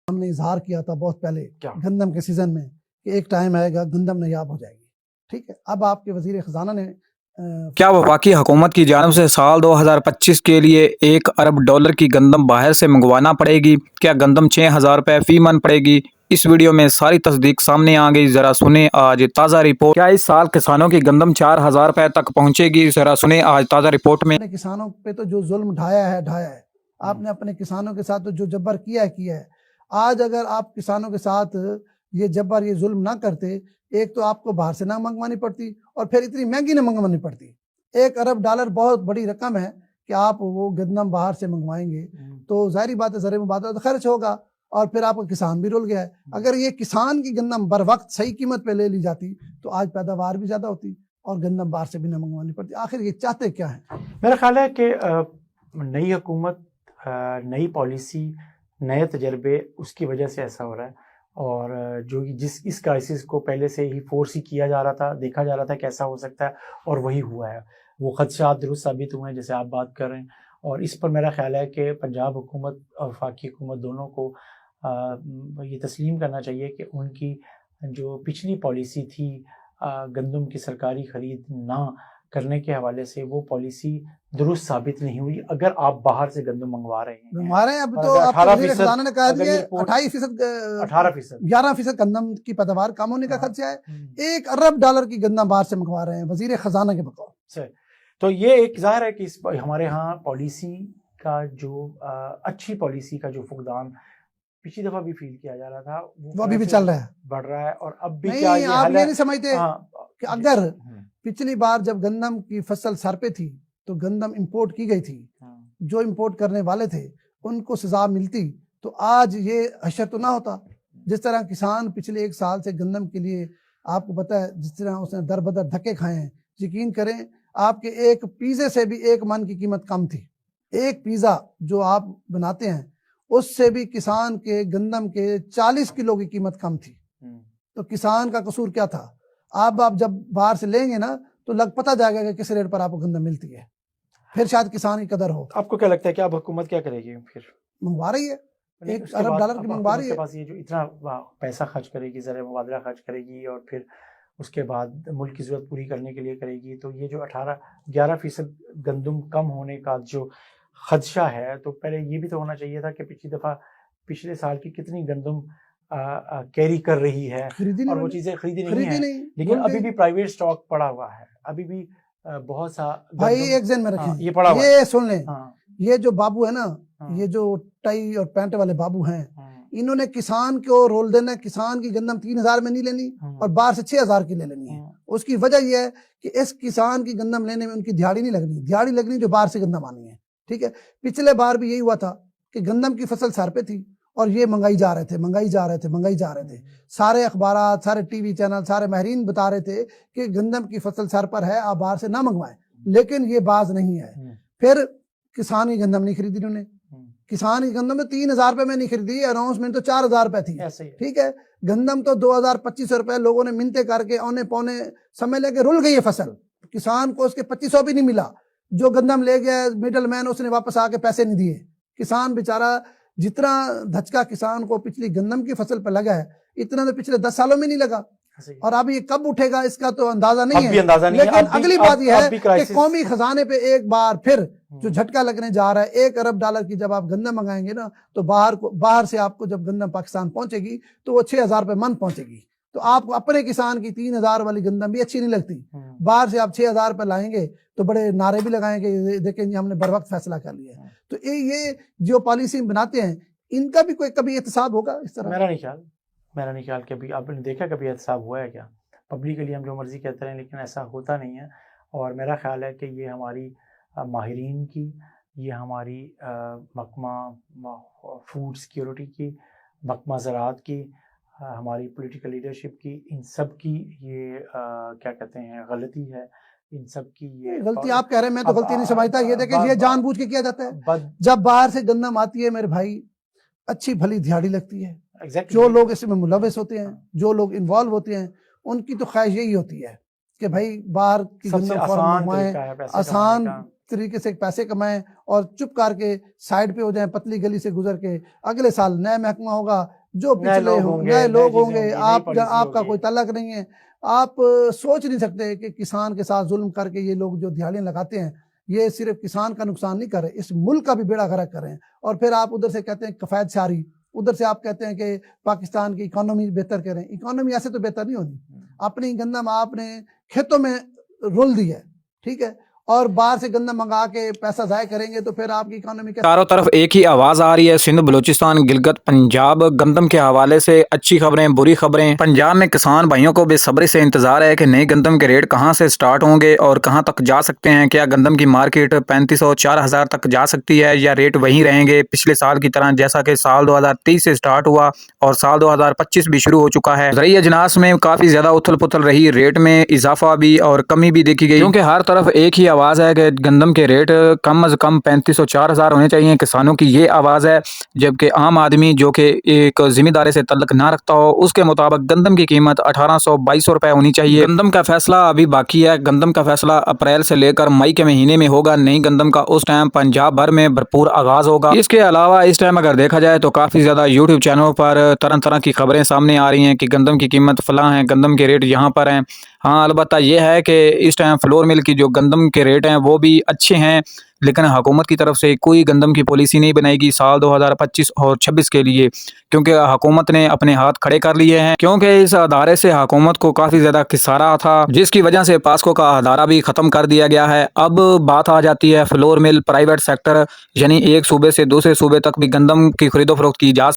हमने इजहार किया था बहुत पहले क्या? गंदम के सीजन में कि एक टाइम आएगा गंदम नायाब हो जाएगी। ठीक है, अब आपके वजीर खजाना ने क्या वफाकी हुकूमत की जानिब से साल 2025 के लिए $1 अरब की गंदम बाहर से मंगवाना पड़ेगी? क्या गंदम 6,000 रुपये फी मन पड़ेगी? इस वीडियो में सारी तस्दीक सामने आ गई, जरा सुने आज ताज़ा रिपोर्ट। क्या इस साल किसानों की गंदम 4,000 रुपये तक पहुंचेगी? जरा सुने आज ताज़ा रिपोर्ट में। अपने किसानों पे तो जो जुल्म ढाया है आपने अपने किसानों के साथ तो जो जब्बर किया है। आज अगर आप किसानों के साथ ये जब्बर ये जुल्म ना करते, एक तो आपको बाहर से ना मंगवानी पड़ती और फिर इतनी महंगी ना मंगवानी पड़ती। $1 अरब बहुत बड़ी रकम है कि आप वो गंदम बाहर से मंगवाएंगे तो जाहिर बात है ज़र मुबादला तो खर्च होगा और फिर आपका किसान भी रुल गया है। अगर ये किसान की गंदम बर वक्त सही कीमत पे ले ली जाती तो आज पैदावार भी ज़्यादा होती और गंदम बाहर से भी ना मंगवानी पड़ती। आखिर ये चाहते क्या है? मेरा ख्याल है कि नई हुकूमत, नई पॉलिसी, नए तजर्बे, उसकी वजह से ऐसा हो रहा है। और जो इस क्राइसिस को पहले से ही फोर्स ही किया जा रहा था, देखा जा रहा था कैसा हो सकता है और वही हुआ है। वो खदशात दुरुस्त साबित हुए हैं जैसे आप बात कर रहे हैं। और इस पर मेरा ख्याल है कि पंजाब हुकूमत और वफाकी हुकूमत दोनों को ये तस्लीम करना चाहिए कि उनकी जो पिछली पॉलिसी थी गंदम की सरकारी ख़रीद ना करने के हवाले से, वो पॉलिसी दुरुस्त साबित नहीं हुई। अगर आप बाहर से गंदम मंगवा रहे हैं, हमारे अब तो 18% ने कहा दिया 11% गंदम की पैदावार कम होने का खदशा है। $1 अरब की गंदम बाहर से मंगवा रहे हैं वजीर खजाना के बकौल से। तो ये एक ज़ाहिर है कि हमारे यहाँ पॉलिसी का जो अच्छी पॉलिसी का जो फुकदान पिछली दफा भी फील किया जा रहा था वो अभी भी चल रहा है, बढ़ रहा है। और अब भी नहीं, क्या ये आप ये नहीं समझते कि अगर पिछली बार जब गंदम की फसल सर पे थी तो गंदम इंपोर्ट की गई थी, जो इंपोर्ट करने वाले थे उनको सजा मिलती तो आज ये हशर तो ना होता। जिस तरह किसान पिछले 1 साल से गंदम के लिए आपको पता है जिस तरह उसने दर बदर धक्के खाए हैं, यकीन करें आपके एक पिज़्ज़े से भी 1 मन की कीमत कम थी। एक पिज़्ज़ा जो आप बनाते हैं उससे भी किसान के गंदम के 40 किलो की कीमत कम थी। तो किसान का कसूर क्या था? आप जब बाहर से लेंगे ना तो पता जाएगा कि किस रेट पर आपको गंदम मिलती है, फिर शायद किसान की कदर हो। आपको क्या लगता है कि अब हुकूमत क्या करेगी? फिर मंगवा रही है $1 अरब की मंगवा रही है। पास ये जो इतना पैसा खर्च करेगी, ज़र मुबादला खर्च करेगी और फिर उसके बाद मुल्क की ज़रूरत पूरी करने के लिए करेगी, तो ये जो 11% गंदम कम होने का जो खदशा है, तो पहले ये भी तो होना चाहिए था कि पिछले साल की कितनी गंदम कैरी कर रही है और वो चीज़ें खरीदी नहीं है, लेकिन अभी भी प्राइवेट स्टॉक पड़ा हुआ है, अभी भी बहुत सा भाई एक जन में रखें। ये पड़ा हुआ ये सुन लें, ये जो बाबू है ना, ये जो टाई और पैंट वाले बाबू हैं, इन्होंने किसान को रोल देना, किसान की गंदम 3,000 में नहीं लेनी और बाहर से 6,000 की ले लेनी है। उसकी वजह यह है कि इस किसान की गंदम लेने में उनकी दिहाड़ी नहीं लगनी, दिहाड़ी लगनी जो बाहर से गंदम आनी है। ठीक है, पिछले बार भी यही हुआ था कि गंदम की फसल सर पे थी और ये मंगाई जा रहे थे। सारे अखबार, सारे टीवी चैनल, सारे माहिरीन बता रहे थे कि गंदम की फसल सर पर है, आप बाहर से ना मंगवाएं, लेकिन ये बाज नहीं है। फिर किसान की गंदम नहीं खरीदी उन्होंने, किसान की गंदम तो 3,000 रुपए में नहीं खरीदी, अनाउंसमेंट तो 4,000 रुपए थी। ठीक है, गंदम तो 2,000-2,500 रुपए लोगों ने मिन्नतें करके औने पौने समय लेके रुल गई है फसल। किसान को उसके 2,500 भी नहीं मिला, जो गंदम ले गया मिडल मैन उसने वापस आके पैसे नहीं दिए। किसान बेचारा, जितना धचका किसान को पिछली गंदम की फसल पर लगा है इतना तो पिछले 10 सालों में नहीं लगा। और अब ये कब उठेगा इसका तो अंदाजा नहीं है। लेकिन अगली बात यह है कि कौमी खजाने पे एक बार फिर जो झटका लगने जा रहा है, $1 अरब की जब आप गंदम मंगाएंगे ना तो बाहर से आपको जब गंदम पाकिस्तान पहुंचेगी तो वो 6,000 रुपए मन पहुंचेगी। तो आपको अपने किसान की 3,000 वाली गंदम भी अच्छी नहीं लगती। बाहर से आप 6,000 रुपए लाएंगे तो बड़े नारे भी लगाएंगे, देखेंगे हमने बर वक्त फैसला कर लिया है। तो ये जो पॉलिसी बनाते हैं इनका भी कोई कभी एहतसाब होगा इस तरह? मेरा नहीं ख्याल कि अभी आपने देखा कभी एहतसाब हुआ है क्या? पब्लिकली हम जो मर्जी कहते हैं लेकिन ऐसा होता नहीं है। और मेरा ख्याल है कि ये हमारी माहिरीन की, ये हमारी महकमा फूड सिक्योरिटी की, महकमा ज़राअत की, हमारी पॉलिटिकल लीडरशिप की, इन सब की ये क्या कहते हैं गलती है। इन सब की ये गलती आप कह रहे हैं, मैं तो गलती नहीं समझता। ये देखें, ये जानबूझ के किया जाता है। जब बाहर से गंदम आती है मेरे भाई, अच्छी भली दिहाड़ी लगती है। जो लोग इसमें मुलविस होते हैं, जो लोग इन्वॉल्व होते हैं, उनकी तो ख्वाहिश यही होती है कि भाई बाहर की गंदम आसान तरीके से पैसे कमाएं और चुप करके साइड पे हो जाएं, पतली गली से गुजर के। अगले साल नया महकमा होगा, जो नए पिछले लोग हो होंगे, नए नई लोग चीजें होंगे, होंगी, नई आप पॉलिसी आपका होगी। कोई ताल्लुक नहीं है। आप सोच नहीं सकते कि किसान के साथ जुल्म करके ये लोग जो दिहाड़ियां लगाते हैं, ये सिर्फ किसान का नुकसान नहीं कर रहे, इस मुल्क का भी बेड़ा गर्क कर रहे हैं। और फिर आप उधर से कहते हैं कफायत शारी, उधर से आप कहते हैं कि पाकिस्तान की इकोनॉमी बेहतर करें। इकोनॉमी ऐसे तो बेहतर नहीं होती। अपनी गंदम आपने खेतों में रुल दी है, ठीक है, और बाहर से गंदम मंगा के पैसा ज़ाय करेंगे तो फिर आपकी इकोनॉमी कैसे? चारों तरफ एक ही आवाज आ रही है, सिंध, बलूचिस्तान, गिलगित, पंजाब। गंदम के हवाले से अच्छी खबरें, बुरी खबरें। पंजाब में किसान भाइयों को बेसब्री से इंतजार है कि नई गंदम के रेट कहां से स्टार्ट होंगे और कहां तक जा सकते हैं। क्या गंदम की मार्केट 3500-4000 तक जा सकती है या रेट वहीं रहेंगे पिछले साल की तरह, जैसा कि साल 2023 से स्टार्ट हुआ और साल 2025 भी शुरू हो चुका है। ज़रिए अजनास में काफी ज्यादा उथल पुथल रही, रेट में इजाफा भी और कमी भी देखी गई, क्योंकि हर तरफ एक ही आवाज है कि गंदम के रेट कम से कम 3500-4000 होने चाहिए। किसानों की ये आवाज है, जबकि आम आदमी जो कि एक जिम्मेदारी से तल्लुक ना रखता हो, उसके मुताबिक गंदम की कीमत 1800-2200 रुपए होनी चाहिए। गंदम का फैसला अभी बाकी है। गंदम का फैसला अप्रैल से लेकर मई के महीने में होगा। नई गंदम का उस टाइम पंजाब भर में भरपूर आगाज होगा। इसके अलावा इस टाइम अगर देखा जाए तो काफी ज्यादा यूट्यूब चैनलों पर तरह तरह की खबरें सामने आ रही हैं कि गंदम की कीमत फलां है, गंदम के रेट यहाँ पर हैं। हाँ, अलबत्ता ये है कि इस टाइम फ्लोर मिल की जो गंदम के रेट हैं वो भी अच्छे हैं, लेकिन हुकूमत की तरफ से कोई गंदम की पॉलिसी नहीं बनाएगी साल 2025 और 26 के लिए, क्योंकि हुकूमत ने अपने हाथ खड़े कर लिए हैं। क्योंकि इस अदारे से हुकूमत को काफ़ी ज़्यादा खिसारा था, जिसकी वजह से पास्को का अदारा भी ख़त्म कर दिया गया है। अब बात आ जाती है फ्लोर मिल प्राइवेट सेक्टर, यानी एक सूबे से दूसरे सूबे तक भी गंदम की खरीदो फरोख्त की जा